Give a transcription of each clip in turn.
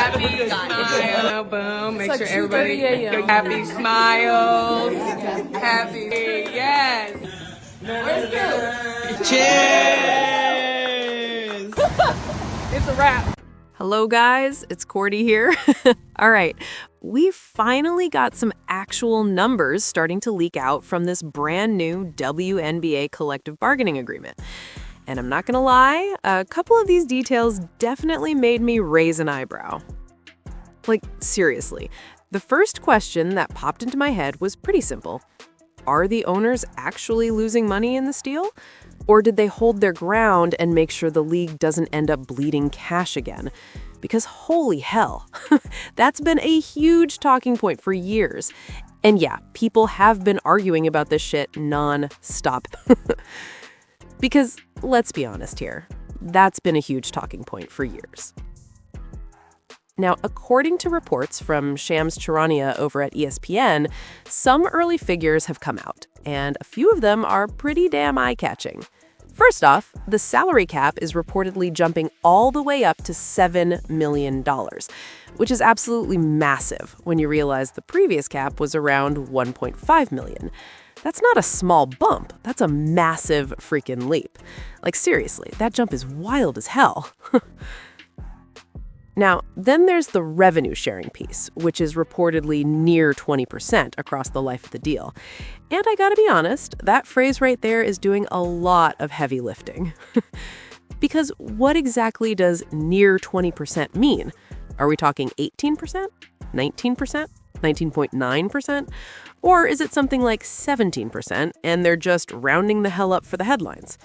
Happy smile. Boom. Make sure everybody happy smiles. Happy. Yes. Cheers. It's a wrap. Hello, guys. It's Cordy here. All right. We finally got some actual numbers starting to leak out from this brand new WNBA collective bargaining agreement. And I'm not going to lie, a couple of these details definitely made me raise an eyebrow. Like, seriously, the first question that popped into my head was pretty simple. Are the owners actually losing money in this deal? Or did they hold their ground and make sure the league doesn't end up bleeding cash again? Because holy hell, that's been a huge talking point for years. And yeah, people have been arguing about this shit non-stop. Because let's be honest here, that's been a huge talking point for years. Now, according to reports from Shams Charania over at ESPN, some early figures have come out, and a few of them are pretty damn eye-catching. First off, the salary cap is reportedly jumping all the way up to $7 million, which is absolutely massive when you realize the previous cap was around $1.5 million. That's not a small bump, that's a massive freaking leap. Like seriously, that jump is wild as hell. Now, then there's the revenue sharing piece, which is reportedly near 20% across the life of the deal. And I gotta be honest, that phrase right there is doing a lot of heavy lifting. Because what exactly does near 20% mean? Are we talking 18%? 19%? 19.9%? Or is it something like 17% and they're just rounding the hell up for the headlines?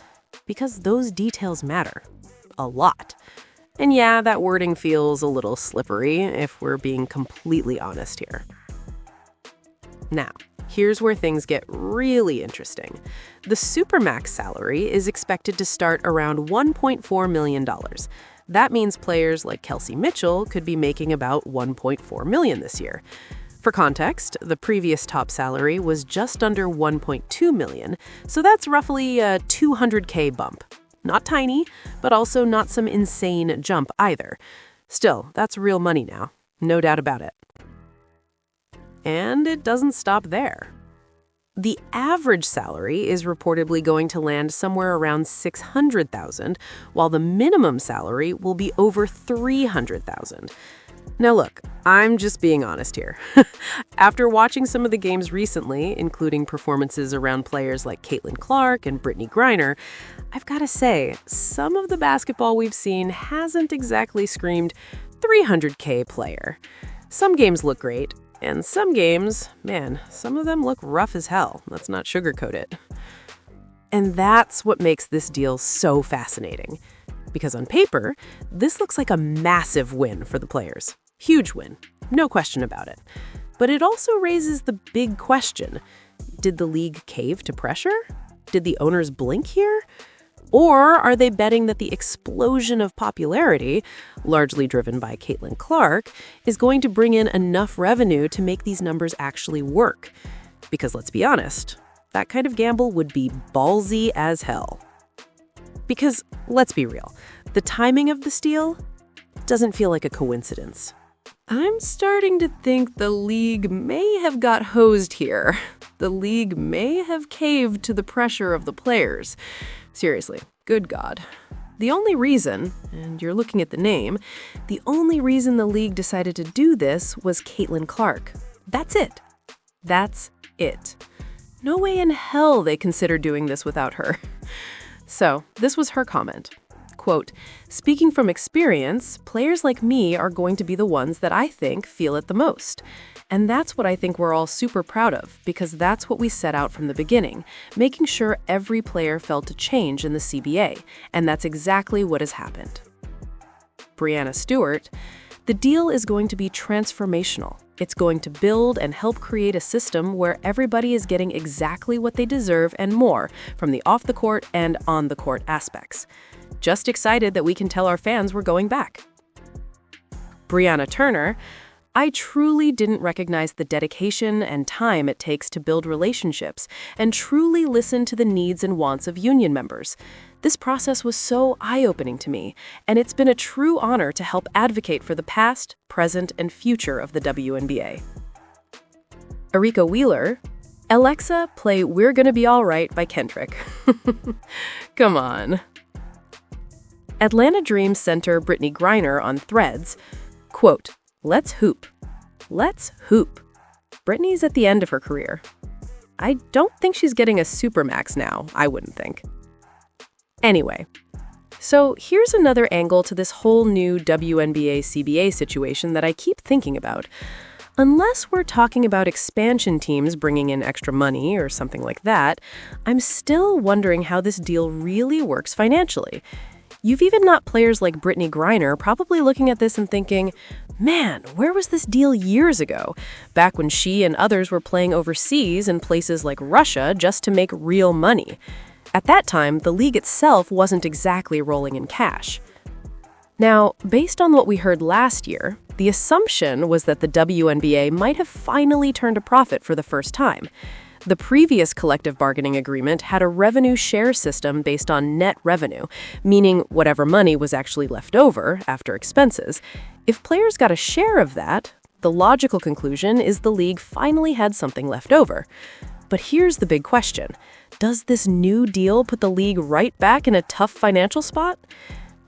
Because those details matter. A lot. And yeah, that wording feels a little slippery if we're being completely honest here. Now, here's where things get really interesting. The Supermax salary is expected to start around $1.4 million. That means players like Kelsey Mitchell could be making about $1.4 million this year. For context, the previous top salary was just under $1.2 million, so that's roughly a $200K bump. Not tiny, but also not some insane jump either. Still, that's real money now, no doubt about it. And it doesn't stop there. The average salary is reportedly going to land somewhere around $600,000, while the minimum salary will be over $300,000. Now look, I'm just being honest here. After watching some of the games recently, including performances around players like Caitlin Clark and Brittany Griner, I've got to say, some of the basketball we've seen hasn't exactly screamed 300K player. Some games look great, and some games, man, some of them look rough as hell. Let's not sugarcoat it. And that's what makes this deal so fascinating. Because on paper, this looks like a massive win for the players. Huge win, no question about it. But it also raises the big question. Did the league cave to pressure? Did the owners blink here? Or are they betting that the explosion of popularity, largely driven by Caitlin Clark, is going to bring in enough revenue to make these numbers actually work? Because let's be honest, that kind of gamble would be ballsy as hell. Because, let's be real, the timing of this deal doesn't feel like a coincidence. I'm starting to think the league may have got hosed here. The league may have caved to the pressure of the players. Seriously, good God. The only reason, and you're looking at the name, the only reason the league decided to do this was Caitlin Clark. That's it. That's it. No way in hell they considered doing this without her. So, this was her comment. Quote, "Speaking from experience, players like me are going to be the ones that I think feel it the most. And that's what I think we're all super proud of, because that's what we set out from the beginning, making sure every player felt a change in the CBA, and that's exactly what has happened." Brianna Stewart, "The deal is going to be transformational. It's going to build and help create a system where everybody is getting exactly what they deserve and more from the off-the-court and on-the-court aspects. Just excited that we can tell our fans we're going back." Brianna Turner, "I truly didn't recognize the dedication and time it takes to build relationships and truly listen to the needs and wants of union members. This process was so eye-opening to me, and it's been a true honor to help advocate for the past, present, and future of the WNBA. Arika Wheeler, Alexa, play We're Gonna Be Alright by Kendrick. Come on. Atlanta Dreams center Brittany Griner on Threads, quote, "Let's hoop. Let's hoop." Brittany's at the end of her career. I don't think she's getting a Supermax now, I wouldn't think. Anyway, so here's another angle to this whole new WNBA CBA situation that I keep thinking about. Unless we're talking about expansion teams bringing in extra money or something like that, I'm still wondering how this deal really works financially. You've even got players like Brittany Griner probably looking at this and thinking, man, where was this deal years ago? Back when she and others were playing overseas in places like Russia just to make real money. At that time, the league itself wasn't exactly rolling in cash. Now, based on what we heard last year, the assumption was that the WNBA might have finally turned a profit for the first time. The previous collective bargaining agreement had a revenue share system based on net revenue, meaning whatever money was actually left over after expenses. If players got a share of that, the logical conclusion is the league finally had something left over. But here's the big question. Does this new deal put the league right back in a tough financial spot?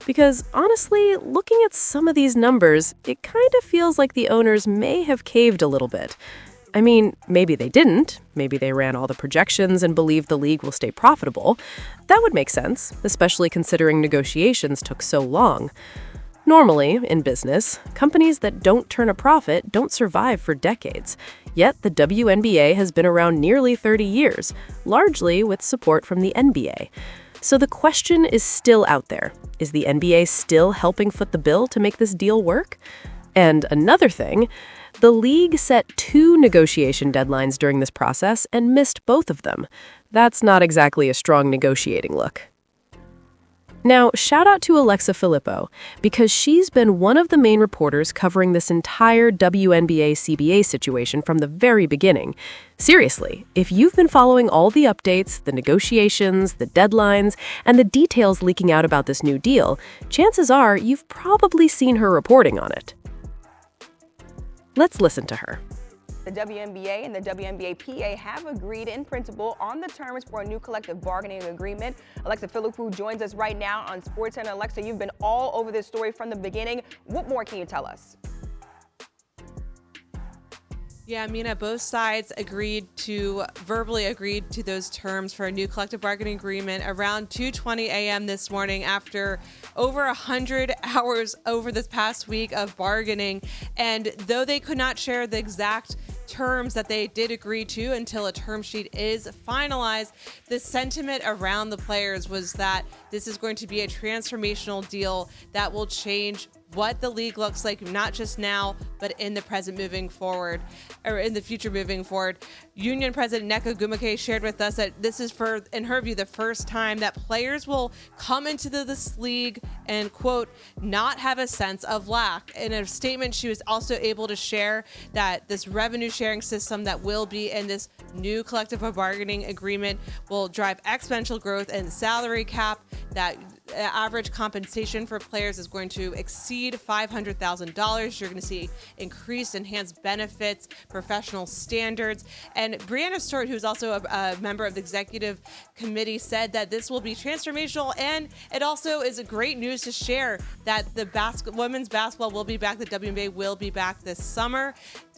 Because honestly, looking at some of these numbers, it kind of feels like the owners may have caved a little bit. I mean, maybe they didn't. Maybe they ran all the projections and believed the league will stay profitable. That would make sense, especially considering negotiations took so long. Normally, in business, companies that don't turn a profit don't survive for decades. Yet the WNBA has been around nearly 30 years, largely with support from the NBA. So the question is still out there. Is the NBA still helping foot the bill to make this deal work? And another thing, the league set 2 negotiation deadlines during this process and missed both of them. That's not exactly a strong negotiating look. Now, shout out to Alexa Filippo, because she's been one of the main reporters covering this entire WNBA CBA situation from the very beginning. Seriously, if you've been following all the updates, the negotiations, the deadlines, and the details leaking out about this new deal, chances are you've probably seen her reporting on it. Let's listen to her. The WNBA and the WNBA-PA have agreed in principle on the terms for a new collective bargaining agreement. Alexa Filippo joins us right now on SportsCenter. Alexa, you've been all over this story from the beginning. What more can you tell us? Yeah, Mina, both sides verbally agreed to those terms for a new collective bargaining agreement around 2:20 a.m. this morning after over 100 hours over this past week of bargaining. And though they could not share the exact terms that they did agree to until a term sheet is finalized, the sentiment around the players was that this is going to be a transformational deal that will change what the league looks like, not just now, but in the present moving forward, or in the future moving forward. Union President Nneka Ogwumike shared with us that this is, in her view, the first time that players will come into this league and, quote, not have a sense of lack. In a statement, she was also able to share that this revenue sharing system that will be in this new collective bargaining agreement will drive exponential growth and salary cap, that average compensation for players is going to exceed $500,000. You're going to see increased, enhanced benefits, professional standards. And Brianna Stewart, who's also a member of the executive committee, said that this will be transformational. And it also is a great news to share that the women's basketball will be back. The WNBA will be back this summer.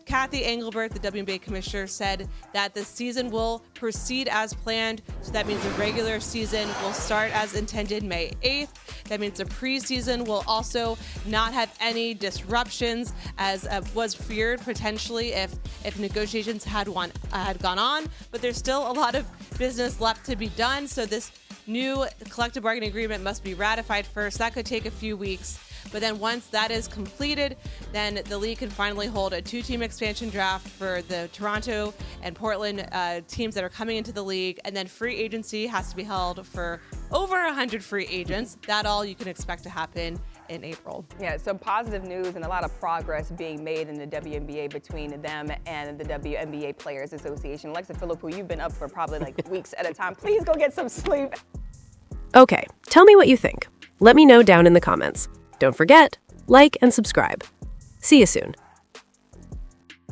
Kathy Engelbert, the WNBA commissioner, said that the season will proceed as planned. So that means the regular season will start as intended May 8th. That means the preseason will also not have any disruptions, as was feared potentially if negotiations had gone on. But there's still a lot of business left to be done. So this new collective bargaining agreement must be ratified first. That could take a few weeks. But then once that is completed, then the league can finally hold a 2-team expansion draft for the Toronto and Portland teams that are coming into the league. And then free agency has to be held for over 100 free agents. That all you can expect to happen in April. Yeah, some positive news and a lot of progress being made in the WNBA between them and the WNBA Players Association. Alexa Filippo, you've been up for probably like weeks at a time. Please go get some sleep. Okay, tell me what you think. Let me know down in the comments. Don't forget, like and subscribe. See you soon.